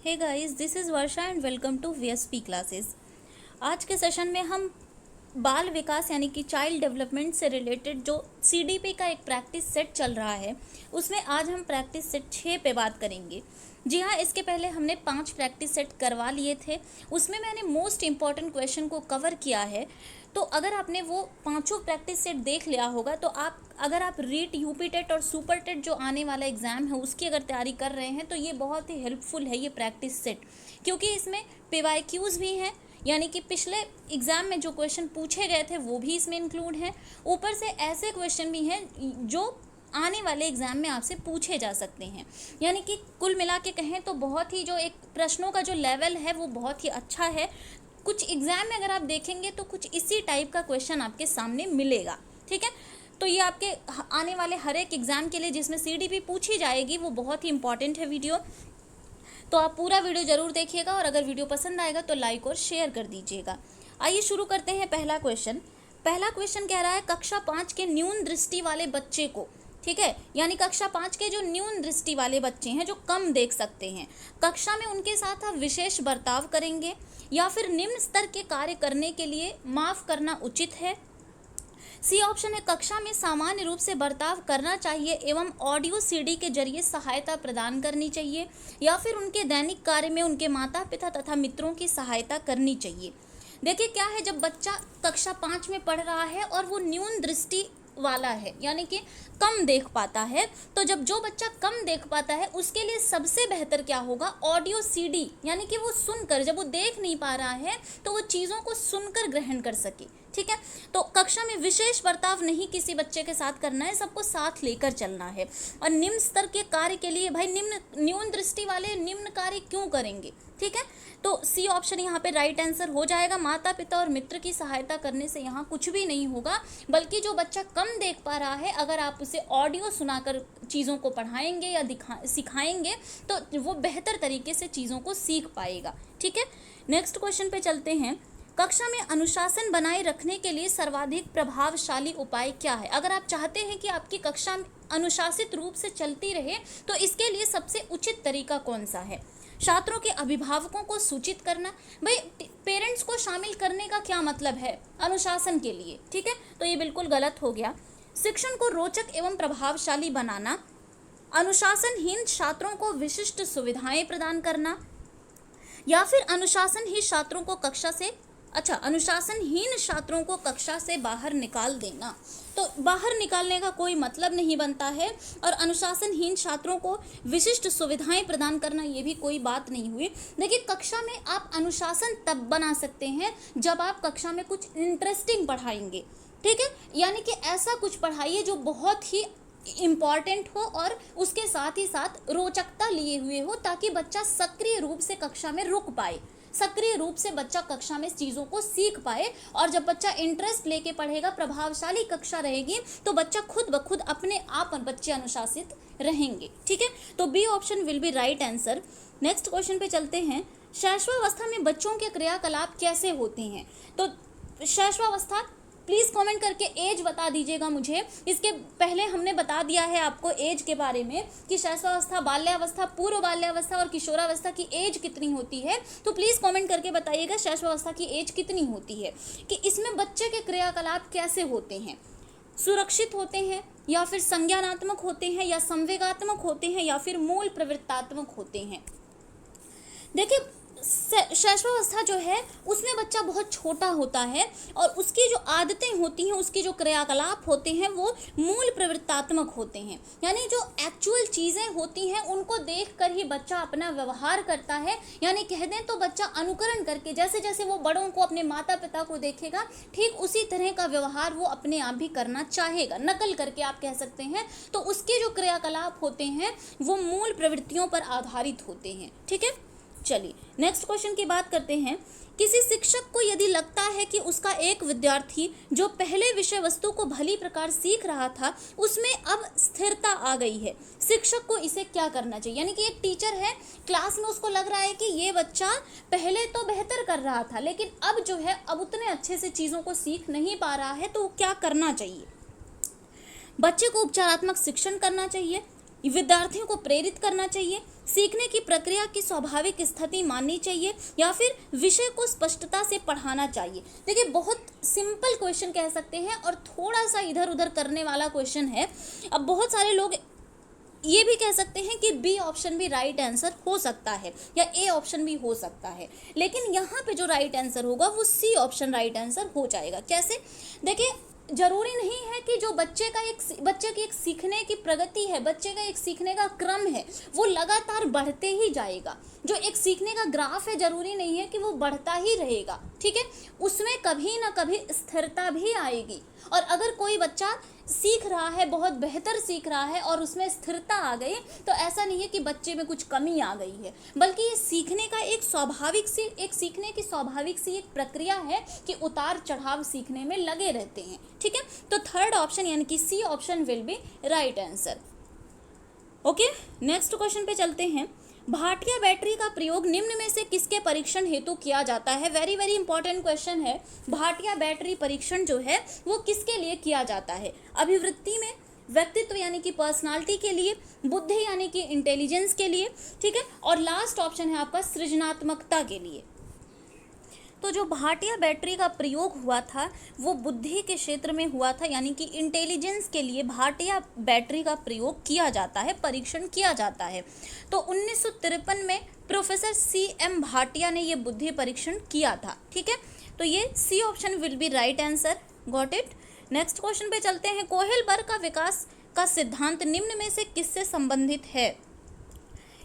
Hey guys, this is Varsha and welcome to VSP classes. आज के session में हम बाल विकास यानी कि चाइल्ड डेवलपमेंट से रिलेटेड जो सीडीपी का एक प्रैक्टिस सेट चल रहा है उसमें आज हम प्रैक्टिस सेट 6 पे बात करेंगे। जी हाँ, इसके पहले हमने 5 प्रैक्टिस सेट करवा लिए थे, उसमें मैंने मोस्ट इम्पॉर्टेंट क्वेश्चन को कवर किया है। तो अगर आपने वो पांचों प्रैक्टिस सेट देख लिया होगा तो अगर आप रीट, यूपी टेट और सुपर टेट जो आने वाला एग्ज़ाम है उसकी अगर तैयारी कर रहे हैं तो ये बहुत ही हेल्पफुल है ये प्रैक्टिस सेट, क्योंकि इसमें पीवाईक्यूज़ भी हैं, यानी कि पिछले एग्ज़ाम में जो क्वेश्चन पूछे गए थे वो भी इसमें इंक्लूड हैं। ऊपर से ऐसे क्वेश्चन भी हैं जो आने वाले एग्ज़ाम में आपसे पूछे जा सकते हैं। यानी कि कुल मिला के कहें तो बहुत ही जो एक प्रश्नों का जो लेवल है वो बहुत ही अच्छा है। कुछ एग्ज़ाम में अगर आप देखेंगे तो कुछ इसी टाइप का क्वेश्चन आपके सामने मिलेगा। ठीक है, तो ये आपके आने वाले हर एक एग्ज़ाम के लिए जिसमें सीडीपी पूछी जाएगी वो बहुत ही इंपॉर्टेंट है वीडियो। तो आप पूरा वीडियो ज़रूर देखिएगा और अगर वीडियो पसंद आएगा तो लाइक और शेयर कर दीजिएगा। आइए शुरू करते हैं पहला क्वेश्चन कह रहा है कक्षा 5 के न्यून दृष्टि वाले बच्चे को, ठीक है, यानी कक्षा 5 के जो न्यून दृष्टि वाले बच्चे हैं जो कम देख सकते हैं, कक्षा में उनके साथ आप विशेष बर्ताव करेंगे या फिर निम्न स्तर के कार्य करने के लिए माफ़ करना उचित है। सी ऑप्शन है कक्षा में सामान्य रूप से बर्ताव करना चाहिए एवं ऑडियो सीडी के जरिए सहायता प्रदान करनी चाहिए, या फिर उनके दैनिक कार्य में उनके माता पिता तथा मित्रों की सहायता करनी चाहिए। देखिए क्या है, जब बच्चा कक्षा 5 में पढ़ रहा है और वो न्यून दृष्टि वाला है यानी कि कम देख पाता है, तो जब जो बच्चा कम देख पाता है उसके लिए सबसे बेहतर क्या होगा, ऑडियो सीडी, यानी कि वो सुनकर, जब वो देख नहीं पा रहा है तो वो चीज़ों को सुनकर ग्रहण कर सके। ठीक है, तो कक्षा में विशेष बर्ताव नहीं किसी बच्चे के साथ करना है, सबको साथ लेकर चलना है। और निम्न स्तर के कार्य के लिए भाई न्यून दृष्टि वाले निम्न कार्य क्यों करेंगे, ठीक है, तो सी ऑप्शन यहाँ पे राइट आंसर हो जाएगा। माता पिता और मित्र की सहायता करने से यहाँ कुछ भी नहीं होगा, बल्कि जो बच्चा कम देख पा रहा है अगर आप उसे ऑडियो सुनाकर चीज़ों को पढ़ाएंगे या सिखाएंगे तो वो बेहतर तरीके से चीज़ों को सीख पाएगा। ठीक है, नेक्स्ट क्वेश्चन पे चलते हैं। कक्षा में अनुशासन बनाए रखने के लिए सर्वाधिक प्रभावशाली उपाय क्या है। अगर आप चाहते हैं कि आपकी कक्षा अनुशासित रूप से चलती रहे तो इसके लिए सबसे उचित तरीका कौन सा है। छात्रों के अभिभावकों को सूचित करना, भाई पेरेंट्स को शामिल करने का क्या मतलब है अनुशासन के लिए, ठीक है, तो ये बिल्कुल गलत हो गया। शिक्षण को रोचक एवं प्रभावशाली बनाना, अनुशासनहीन छात्रों को विशिष्ट सुविधाएं प्रदान करना, या फिर अनुशासनहीन छात्रों को कक्षा से बाहर निकाल देना। तो बाहर निकालने का कोई मतलब नहीं बनता है, और अनुशासनहीन छात्रों को विशिष्ट सुविधाएं प्रदान करना ये भी कोई बात नहीं हुई। देखिए कक्षा में आप अनुशासन तब बना सकते हैं जब आप कक्षा में कुछ इंटरेस्टिंग पढ़ाएंगे, ठीक है, यानी कि ऐसा कुछ पढ़ाइए जो बहुत ही इम्पॉर्टेंट हो और उसके साथ ही साथ रोचकता लिए हुए हो, ताकि बच्चा सक्रिय रूप से कक्षा में रुक पाए, सक्रिय रूप से बच्चा कक्षा में चीज़ों को सीख पाए। और जब बच्चा इंटरेस्ट लेके पढ़ेगा, प्रभावशाली कक्षा रहेगी, तो बच्चा खुद ब खुद अपने आप बच्चे अनुशासित रहेंगे। ठीक है, तो B option will be right answer. Next question पे चलते हैं। शैशवावस्था में बच्चों के क्रियाकलाप कैसे होते हैं। तो शैशवावस्था प्लीज़ कमेंट करके एज बता दीजिएगा मुझे। इसके पहले हमने बता दिया है आपको एज के बारे में कि शैशवावस्था, बाल्यावस्था, पूर्व बाल्यावस्था और किशोरावस्था की एज कितनी होती है। तो प्लीज़ कमेंट करके बताइएगा शैशवावस्था की एज कितनी होती है, कि इसमें बच्चे के क्रियाकलाप कैसे होते हैं, सुरक्षित होते हैं या फिर संज्ञानात्मक होते हैं या संवेगात्मक होते हैं या फिर मूल प्रवृत्तात्मक होते हैं। देखिए शैशवावस्था जो है उसमें बच्चा बहुत छोटा होता है और उसकी जो आदतें होती हैं, उसके जो क्रियाकलाप होते हैं वो मूल प्रवृत्तात्मक होते हैं, यानी जो एक्चुअल चीज़ें होती हैं उनको देखकर ही बच्चा अपना व्यवहार करता है। यानी कह दें तो बच्चा अनुकरण करके, जैसे जैसे वो बड़ों को, अपने माता पिता को देखेगा, ठीक उसी तरह का व्यवहार वो अपने आप भी करना चाहेगा, नकल करके आप कह सकते हैं। तो उसके जो क्रियाकलाप होते हैं वो मूल प्रवृत्तियों पर आधारित होते हैं। ठीक है, चलिए नेक्स्ट क्वेश्चन की बात करते हैं। किसी शिक्षक को यदि लगता है कि उसका एक विद्यार्थी जो पहले विषय वस्तु को भली प्रकार सीख रहा था उसमें अब स्थिरता आ गई है, शिक्षक को इसे क्या करना चाहिए। यानी कि एक टीचर है, क्लास में उसको लग रहा है कि ये बच्चा पहले तो बेहतर कर रहा था लेकिन अब जो है अब उतने अच्छे से चीज़ों को सीख नहीं पा रहा है, तो क्या करना चाहिए। बच्चे को उपचारात्मक शिक्षण करना चाहिए, विद्यार्थियों को प्रेरित करना चाहिए, सीखने की प्रक्रिया की स्वाभाविक स्थिति माननी चाहिए या फिर विषय को स्पष्टता से पढ़ाना चाहिए। देखिए बहुत सिंपल क्वेश्चन कह सकते हैं और थोड़ा सा इधर उधर करने वाला क्वेश्चन है। अब बहुत सारे लोग ये भी कह सकते हैं कि बी ऑप्शन भी राइट आंसर हो सकता है या ए ऑप्शन भी हो सकता है, लेकिन यहाँ पे जो राइट आंसर होगा वो सी ऑप्शन राइट आंसर हो जाएगा। कैसे? देखिए जरूरी नहीं है कि जो बच्चे की एक सीखने की प्रगति है, बच्चे का एक सीखने का क्रम है, वो लगातार बढ़ते ही जाएगा। जो एक सीखने का ग्राफ है जरूरी नहीं है कि वो बढ़ता ही रहेगा, ठीक है, उसमें कभी ना कभी स्थिरता भी आएगी। और अगर कोई बच्चा सीख रहा है, बहुत बेहतर सीख रहा है और उसमें स्थिरता आ गई, तो ऐसा नहीं है कि बच्चे में कुछ कमी आ गई है, बल्कि ये सीखने का एक सीखने की स्वाभाविक सी एक प्रक्रिया है कि उतार चढ़ाव सीखने में लगे रहते हैं, ठीक है। तो थर्ड ऑप्शन यानी कि C option will be right answer. Okay, next question पे चलते हैं। भाटिया बैटरी का प्रयोग निम्न में से किसके परीक्षण हेतु किया जाता है? वेरी वेरी इंपॉर्टेंट क्वेश्चन है। भाटिया बैटरी परीक्षण जो है वो किसके लिए किया जाता है? अभिवृत्ति में, व्यक्तित्व यानी कि पर्सनालिटी के लिए, बुद्धि यानी कि इंटेलिजेंस के लिए, ठीक है, और लास्ट ऑप्शन है आपका सृजनात्मकता के लिए। तो जो भाटिया बैटरी का प्रयोग हुआ था वो बुद्धि के क्षेत्र में हुआ था, यानी कि इंटेलिजेंस के लिए भाटिया बैटरी का प्रयोग किया जाता है, परीक्षण किया जाता है। तो 1953 में प्रोफेसर CM भाटिया ने ये बुद्धि परीक्षण किया था, ठीक है। तो ये C option will be right answer. Got it. Next question पे चलते हैं। कोहेलबर्ग का विकास का सिद्धांत निम्न में से किससे संबंधित है?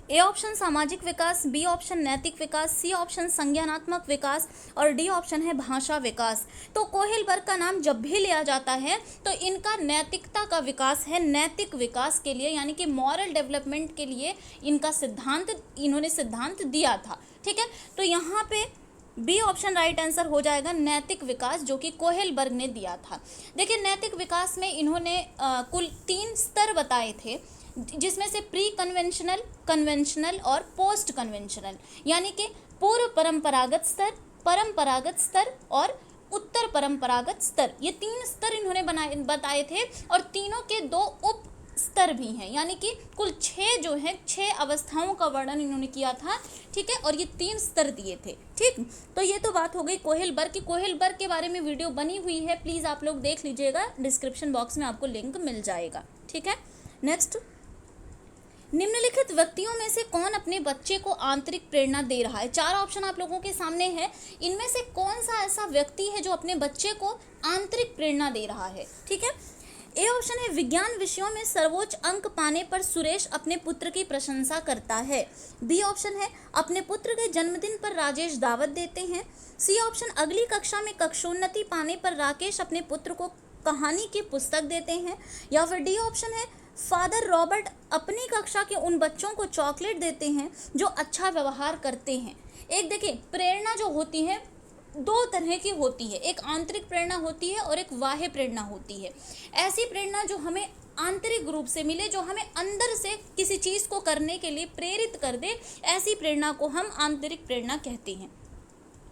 ए ऑप्शन सामाजिक विकास, बी ऑप्शन नैतिक विकास, सी ऑप्शन संज्ञानात्मक विकास और डी ऑप्शन है भाषा विकास। तो कोहेलबर्ग का नाम जब भी लिया जाता है तो इनका नैतिकता का विकास है, नैतिक विकास के लिए यानी कि मॉरल डेवलपमेंट के लिए इन्होंने सिद्धांत दिया था, ठीक है। तो यहाँ पे बी ऑप्शन राइट आंसर हो जाएगा, नैतिक विकास, जो कि कोहेलबर्ग ने दिया था। देखिए नैतिक विकास में इन्होंने कुल 3 स्तर बताए थे, जिसमें से प्री कन्वेंशनल, कन्वेंशनल और पोस्ट कन्वेंशनल, यानी कि पूर्व परंपरागत स्तर, परंपरागत स्तर और उत्तर परंपरागत स्तर। ये 3 स्तर इन्होंने बताए थे और तीनों के 2 उप स्तर भी हैं, यानी कि कुल 6 जो है 6 अवस्थाओं का वर्णन इन्होंने किया था, ठीक है, और ये 3 स्तर दिए थे, ठीक। तो ये तो बात हो गई कोहेलबर्ग की। कोहेलबर्ग के बारे में वीडियो बनी हुई है, प्लीज़ आप लोग देख लीजिएगा, डिस्क्रिप्शन बॉक्स में आपको लिंक मिल जाएगा, ठीक है। नेक्स्ट, निम्नलिखित व्यक्तियों में से कौन अपने बच्चे को आंतरिक प्रेरणा दे रहा है? 4 ऑप्शन आप लोगों के सामने है, इनमें से कौन सा ऐसा व्यक्ति है जो अपने बच्चे को आंतरिक प्रेरणा दे रहा है, ठीक है। ए ऑप्शन है विज्ञान विषयों में सर्वोच्च अंक पाने पर सुरेश अपने पुत्र की प्रशंसा करता है। बी ऑप्शन है अपने पुत्र के जन्मदिन पर राजेश दावत देते हैं। सी ऑप्शन अगली कक्षा में कक्षोन्नति पाने पर राकेश अपने पुत्र को कहानी की पुस्तक देते हैं। या फिर डी ऑप्शन है फादर रॉबर्ट अपनी कक्षा के उन बच्चों को चॉकलेट देते हैं जो अच्छा व्यवहार करते हैं। एक देखिए, प्रेरणा जो होती है 2 तरह की होती है, एक आंतरिक प्रेरणा होती है और एक बाह्य प्रेरणा होती है। ऐसी प्रेरणा जो हमें आंतरिक रूप से मिले, जो हमें अंदर से किसी चीज़ को करने के लिए प्रेरित कर दे, ऐसी प्रेरणा को हम आंतरिक प्रेरणा कहते हैं,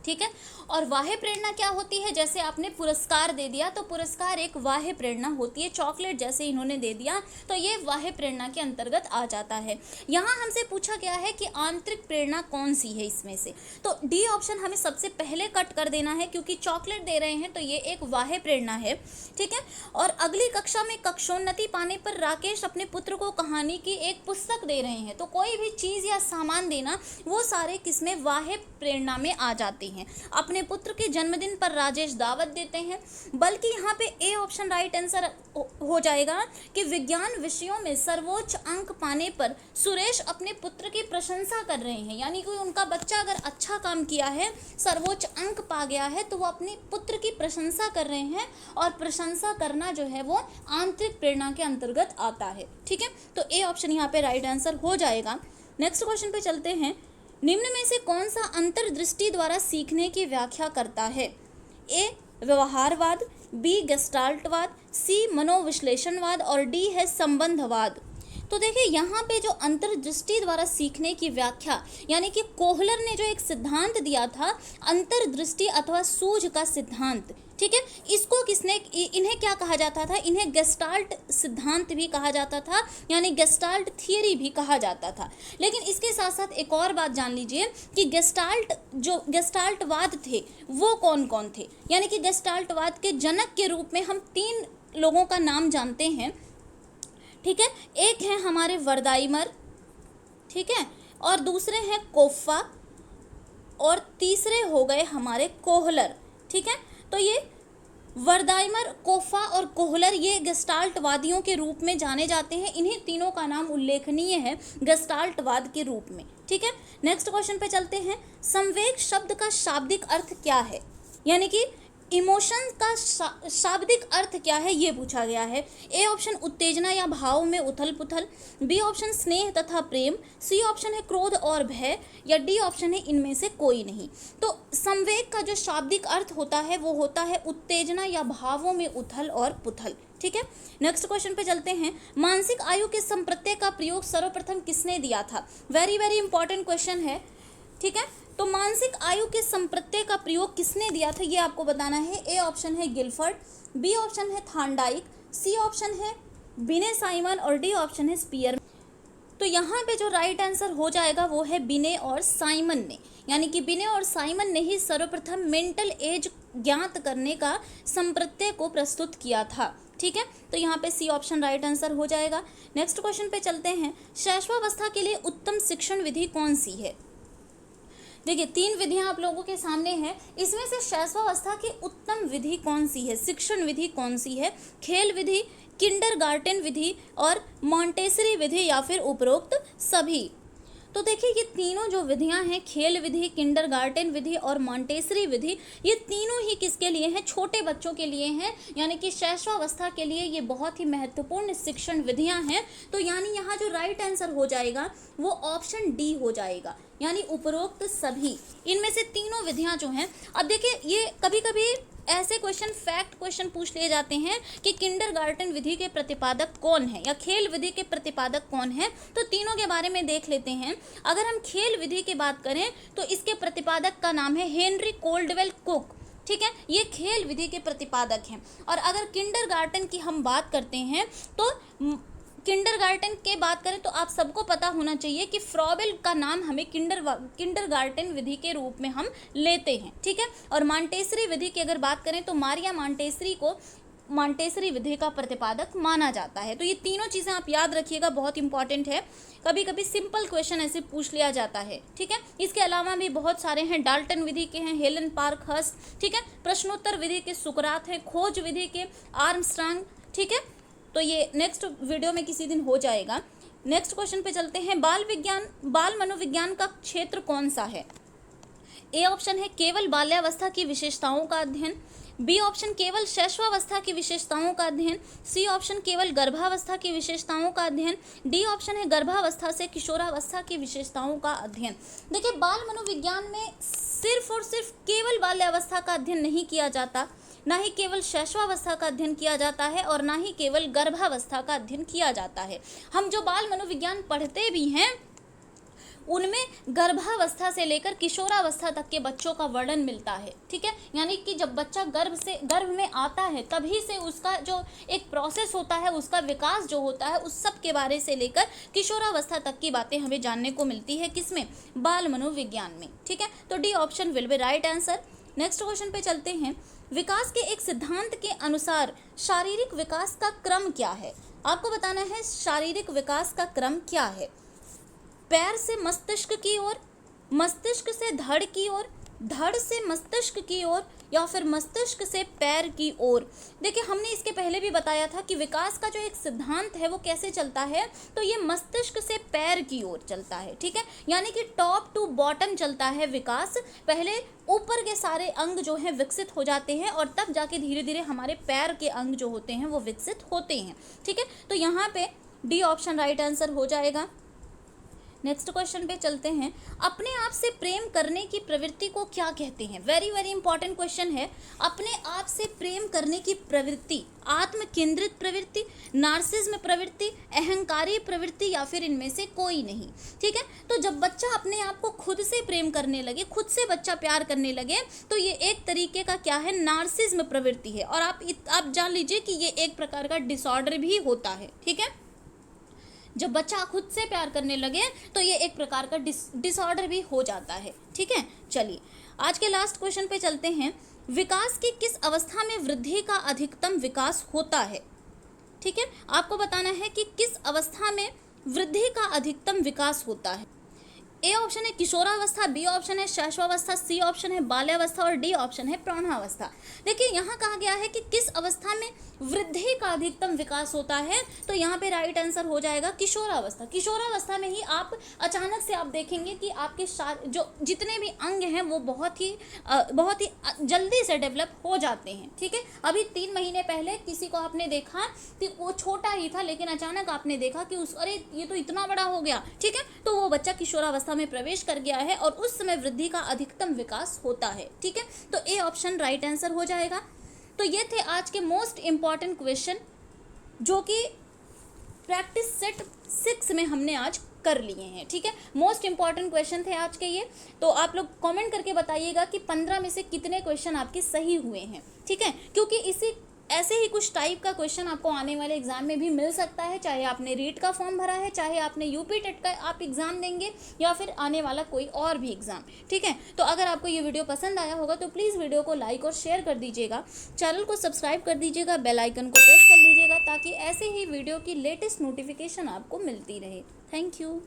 ठीक है। और बाह्य प्रेरणा क्या होती है? जैसे आपने पुरस्कार दे दिया तो पुरस्कार एक बाह्य प्रेरणा होती है, चॉकलेट जैसे इन्होंने दे दिया तो ये बाह्य प्रेरणा के अंतर्गत आ जाता है। यहाँ हमसे पूछा गया है कि आंतरिक प्रेरणा कौन सी है इसमें से, तो डी ऑप्शन हमें सबसे पहले कट कर देना है, क्योंकि चॉकलेट दे रहे हैं तो ये एक बाह्य प्रेरणा है, ठीक है। और अगली कक्षा में कक्षोन्नति पाने पर राकेश अपने पुत्र को कहानी की एक पुस्तक दे रहे हैं, तो कोई भी चीज़ या सामान देना वो सारे किसमें बाह्य प्रेरणा में आ जाते हैं। अपने पुत्र के जन्मदिन पर राजेश दावत देते हैं, बल्कि यहाँ पे ए ऑप्शन राइट आंसर हो जाएगा कि विज्ञान विषयों में सर्वोच्च अंक पाने पर सुरेश अपने पुत्र की प्रशंसा कर रहे हैं, यानी कि उनका बच्चा अगर अच्छा काम किया है, सर्वोच्च अंक पा गया है, तो वो अपने पुत्र की प्रशंसा कर रहे हैं, और प्रशंसा करना जो है वो आंतरिक प्रेरणा के अंतर्गत आता है, ठीक है। तो ए ऑप्शन यहाँ पे राइट आंसर हो जाएगा। नेक्स्ट क्वेश्चन पे चलते हैं। निम्न में से कौन सा अंतर्दृष्टि द्वारा सीखने की व्याख्या करता है? ए व्यवहारवाद, बी गेस्टाल्टवाद, सी मनोविश्लेषणवाद और डी है संबंधवाद। तो देखिए यहाँ पे जो अंतर्दृष्टि द्वारा सीखने की व्याख्या, यानी कि कोहलर ने जो एक सिद्धांत दिया था अंतर्दृष्टि अथवा सूझ का सिद्धांत, ठीक है, इसको इन्हें क्या कहा जाता था, इन्हें गेस्टाल्ट सिद्धांत भी कहा जाता था, यानी गेस्टाल्ट थियरी भी कहा जाता था। लेकिन इसके साथ साथ एक और बात जान लीजिए कि गेस्टाल्टवाद थे वो कौन कौन थे, यानी कि गेस्टाल्टवाद के जनक के रूप में हम 3 लोगों का नाम जानते हैं, ठीक है। एक है हमारे वर्दाइमर, ठीक है, और दूसरे हैं कोफ्फा, और तीसरे हो गए हमारे कोहलर, ठीक है। तो ये वर्दाइमर, कोफ्फा और कोहलर ये गेस्टाल्टवादियों के रूप में जाने जाते हैं। इन्हीं तीनों का नाम उल्लेखनीय है गेस्टाल्टवाद के रूप में, ठीक है। नेक्स्ट क्वेश्चन पे चलते हैं। संवेग शब्द का शाब्दिक अर्थ क्या है, यानी कि इमोशन का शाब्दिक अर्थ क्या है, ये पूछा गया है। ए ऑप्शन उत्तेजना या भाव में उथल पुथल, बी ऑप्शन स्नेह तथा प्रेम, सी ऑप्शन है क्रोध और भय, या डी ऑप्शन है इनमें से कोई नहीं। तो संवेग का जो शाब्दिक अर्थ होता है वो होता है उत्तेजना या भावों में उथल और पुथल, ठीक है। नेक्स्ट क्वेश्चन पे चलते हैं। मानसिक आयु के संप्रत्यय का प्रयोग सर्वप्रथम किसने दिया था? वेरी वेरी इंपॉर्टेंट क्वेश्चन है, ठीक है। तो मानसिक आयु के संप्रत्यय का प्रयोग किसने दिया था ये आपको बताना है। ए ऑप्शन है गिलफर्ड, बी ऑप्शन है थार्नडाइक, सी ऑप्शन है बिने साइमन और डी ऑप्शन है स्पीयर। तो यहाँ पे जो राइट आंसर हो जाएगा वो है बिने और साइमन ने, यानी कि बिने और साइमन ने ही सर्वप्रथम मेंटल एज ज्ञात करने का संप्रत्यय को प्रस्तुत किया था, ठीक है। तो यहाँ पे सी ऑप्शन राइट आंसर हो जाएगा। नेक्स्ट क्वेश्चन पे चलते हैं। शैशवावस्था के लिए उत्तम शिक्षण विधि कौन सी है? देखिए 3 विधियां आप लोगों के सामने हैं, इसमें से शैशवावस्था की उत्तम विधि कौन सी है, शिक्षण विधि कौन सी है? खेल विधि, किंडरगार्टन विधि और मॉन्टेसरी विधि, या फिर उपरोक्त सभी। तो देखिए ये तीनों जो विधियां हैं, खेल विधि, किंडरगार्टन विधि और मॉन्टेसरी विधि, ये तीनों ही किसके लिए हैं? छोटे बच्चों के लिए हैं, यानी कि शैशवावस्था के लिए ये बहुत ही महत्वपूर्ण शिक्षण विधियां हैं। तो यानी यहाँ जो राइट आंसर हो जाएगा वो ऑप्शन डी हो जाएगा, यानी उपरोक्त सभी। इनमें से तीनों विधियां जो हैं, अब देखिए ये कभी कभी ऐसे क्वेश्चन फैक्ट क्वेश्चन पूछ लिए जाते हैं कि किंडरगार्टन विधि के प्रतिपादक कौन है या खेल विधि के प्रतिपादक कौन है। तो तीनों के बारे में देख लेते हैं। अगर हम खेल विधि की बात करें तो इसके प्रतिपादक का नाम है हेनरी कोल्डवेल कुक, ठीक है, ये खेल विधि के प्रतिपादक हैं। और अगर किंडरगार्टन की हम बात करते हैं तो किंडरगार्टन के बात करें तो आप सबको पता होना चाहिए कि फ्रॉबेल का नाम हमें किंडरगार्टन विधि के रूप में हम लेते हैं, ठीक है। और मॉन्टेसरी विधि की अगर बात करें तो मारिया मॉन्टेसरी को मॉन्टेसरी विधि का प्रतिपादक माना जाता है। तो ये तीनों चीज़ें आप याद रखिएगा, बहुत इंपॉर्टेंट है। कभी कभी सिंपल क्वेश्चन ऐसे पूछ लिया जाता है, ठीक है। इसके अलावा भी बहुत सारे हैं, डाल्टन विधि के हैं हेलन पार्कहर्स्ट, ठीक है, प्रश्नोत्तर विधि के सुकरात हैं, खोज विधि के आर्मस्ट्रांग, ठीक है। तो ये नेक्स्ट वीडियो में किसी दिन हो जाएगा। नेक्स्ट क्वेश्चन पे चलते हैं। बाल मनोविज्ञान का क्षेत्र कौन सा है? ए ऑप्शन है केवल बाल्यावस्था की विशेषताओं का अध्ययन, बी ऑप्शन केवल शैशवावस्था की विशेषताओं का अध्ययन, सी ऑप्शन केवल गर्भावस्था की विशेषताओं का अध्ययन, डी ऑप्शन है गर्भावस्था से किशोरावस्था की विशेषताओं का अध्ययन। देखिए बाल मनोविज्ञान में सिर्फ और सिर्फ केवल बाल्यावस्था का अध्ययन नहीं किया जाता, ना ही केवल शैशवावस्था का अध्ययन किया जाता है और ना ही केवल गर्भावस्था का अध्ययन किया जाता है। हम जो बाल मनोविज्ञान पढ़ते भी हैं उनमें गर्भावस्था से लेकर किशोरावस्था तक के बच्चों का वर्णन मिलता है, ठीक है। यानी कि जब बच्चा गर्भ में आता है तभी से उसका जो एक प्रोसेस होता है, उसका विकास जो होता है, उस सब के बारे से लेकर किशोरावस्था तक की बातें हमें जानने को मिलती है। किसमें? बाल मनोविज्ञान में, ठीक है। तो D option will be right answer. Next question पे चलते हैं। विकास के एक सिद्धांत के अनुसार शारीरिक विकास का क्रम क्या है? आपको बताना है शारीरिक विकास का क्रम क्या है। पैर से मस्तिष्क की ओर, मस्तिष्क से धड़ की ओर, धड़ से मस्तिष्क की ओर, या फिर मस्तिष्क से पैर की ओर। देखिए हमने इसके पहले भी बताया था कि विकास का जो एक सिद्धांत है वो कैसे चलता है, तो ये मस्तिष्क से पैर की ओर चलता है, ठीक है। यानी कि टॉप टू बॉटम चलता है विकास। पहले ऊपर के सारे अंग जो हैं विकसित हो जाते हैं और तब जाके धीरे धीरे हमारे पैर के अंग जो होते हैं वो विकसित होते हैं, ठीक है। तो यहाँ पे डी ऑप्शन राइट आंसर हो जाएगा। नेक्स्ट क्वेश्चन पे चलते हैं। अपने आप से प्रेम करने की प्रवृत्ति को क्या कहते हैं? वेरी वेरी इंपॉर्टेंट क्वेश्चन है। अपने आप से प्रेम करने की प्रवृत्ति, आत्म केंद्रित प्रवृत्ति, नार्सिज्म प्रवृत्ति, अहंकारी प्रवृत्ति या फिर इनमें से कोई नहीं। ठीक है, तो जब बच्चा अपने आप को खुद से प्रेम करने लगे, खुद से बच्चा प्यार करने लगे, तो ये एक तरीके का क्या है, नार्सिज्म प्रवृत्ति है। और आप जान लीजिए कि ये एक प्रकार का डिसऑर्डर भी होता है। ठीक है, जब बच्चा खुद से प्यार करने लगे तो ये एक प्रकार का डिसऑर्डर भी हो जाता है। ठीक है, चलिए आज के लास्ट क्वेश्चन पे चलते हैं। विकास की किस अवस्था में वृद्धि का अधिकतम विकास होता है? ठीक है, आपको बताना है कि किस अवस्था में वृद्धि का अधिकतम विकास होता है। ए ऑप्शन है किशोरावस्था, बी ऑप्शन है शैशवावस्था, सी ऑप्शन है बाल्यावस्था और डी ऑप्शन है प्रौढ़ावस्था। देखिए यहाँ कहा गया है कि किस अवस्था में वृद्धि का अधिकतम विकास होता है, तो यहाँ पे राइट आंसर हो जाएगा किशोरावस्था। किशोरावस्था में ही आप अचानक से आप देखेंगे कि आपके जो जितने भी अंग हैं वो बहुत ही जल्दी से डेवलप हो जाते हैं। ठीक है, अभी 3 महीने पहले किसी को आपने देखा कि वो छोटा ही था, लेकिन अचानक आपने देखा कि अरे ये तो इतना बड़ा हो गया। ठीक है, तो वो बच्चा किशोरावस्था में प्रवेश कर गया है और उस समय वृद्धि का अधिकतम विकास होता है। ठीक है, तो ए ऑप्शन राइट आंसर हो जाएगा। तो ये थे आज के मोस्ट इंपॉर्टेंट क्वेश्चन जो कि प्रैक्टिस सेट 6 में हमने आज कर लिए हैं। ठीक है, मोस्ट इंपॉर्टेंट क्वेश्चन थे आज के ये। तो आप लोग कमेंट करके बताइएगा कि 15 में से कितने क्वेश्चन आपके सही हुए हैं। ठीक है, क्योंकि ऐसे ही कुछ टाइप का क्वेश्चन आपको आने वाले एग्जाम में भी मिल सकता है, चाहे आपने रीट का फॉर्म भरा है, चाहे आपने यूपी टेट का आप एग्जाम देंगे या फिर आने वाला कोई और भी एग्जाम। ठीक है, तो अगर आपको ये वीडियो पसंद आया होगा तो प्लीज़ वीडियो को लाइक और शेयर कर दीजिएगा, चैनल को सब्सक्राइब कर दीजिएगा, बेल आइकन को प्रेस कर लीजिएगा ताकि ऐसे ही वीडियो की लेटेस्ट नोटिफिकेशन आपको मिलती रहे। Thank you.